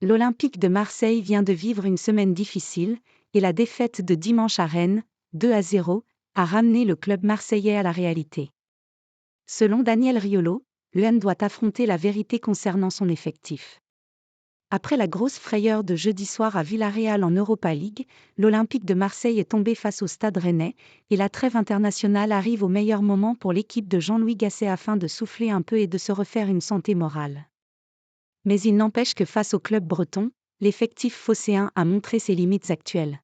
L'Olympique de Marseille vient de vivre une semaine difficile, et la défaite de dimanche à Rennes, 2-0, a ramené le club marseillais à la réalité. Selon Daniel Riolo, l'OM doit affronter la vérité concernant son effectif. Après la grosse frayeur de jeudi soir à Villarreal en Europa League, l'Olympique de Marseille est tombé face au Stade Rennais, et la trêve internationale arrive au meilleur moment pour l'équipe de Jean-Louis Gasset afin de souffler un peu et de se refaire une santé morale. Mais il n'empêche que face au club breton, l'effectif phocéen a montré ses limites actuelles.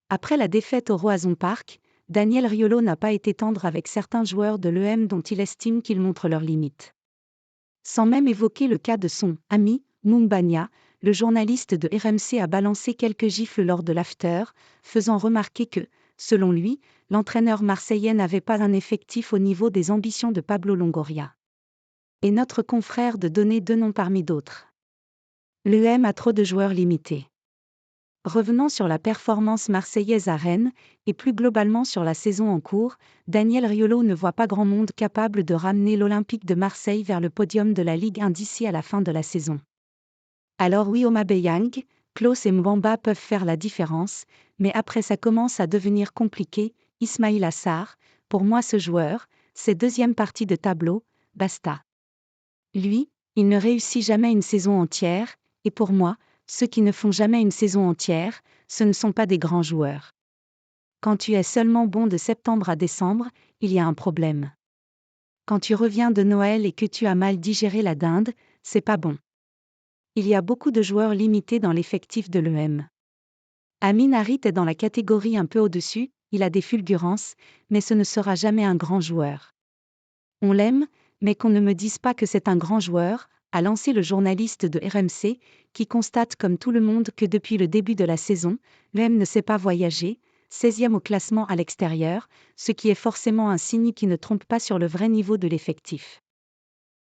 Après la défaite au Roazhon Park, Daniel Riolo n'a pas été tendre avec certains joueurs de l'EM dont il estime qu'ils montrent leurs limites. Sans même évoquer le cas de son ami, Moumbagna, le journaliste de RMC a balancé quelques gifles lors de l'after, faisant remarquer que, selon lui, l'entraîneur marseillais n'avait pas un effectif au niveau des ambitions de Pablo Longoria. Et notre confrère de donner deux noms parmi d'autres. L'EM a trop de joueurs limités. Revenant sur la performance marseillaise à Rennes, et plus globalement sur la saison en cours, Daniel Riolo ne voit pas grand monde capable de ramener l'Olympique de Marseille vers le podium de la Ligue 1 d'ici à la fin de la saison. Alors oui, Aubameyang, Klose et Mbamba peuvent faire la différence, mais après ça commence à devenir compliqué. Ismaïla Sarr, pour moi ce joueur, c'est deuxième partie de tableau, basta. Lui, il ne réussit jamais une saison entière, et pour moi, ceux qui ne font jamais une saison entière, ce ne sont pas des grands joueurs. Quand tu es seulement bon de septembre à décembre, il y a un problème. Quand tu reviens de Noël et que tu as mal digéré la dinde, c'est pas bon. Il y a beaucoup de joueurs limités dans l'effectif de l'EM. Amin Harit est dans la catégorie un peu au-dessus, il a des fulgurances, mais ce ne sera jamais un grand joueur. On l'aime, mais qu'on ne me dise pas que c'est un grand joueur, a lancé le journaliste de RMC, qui constate comme tout le monde que depuis le début de la saison, l'OM ne sait pas voyager, 16e au classement à l'extérieur, ce qui est forcément un signe qui ne trompe pas sur le vrai niveau de l'effectif.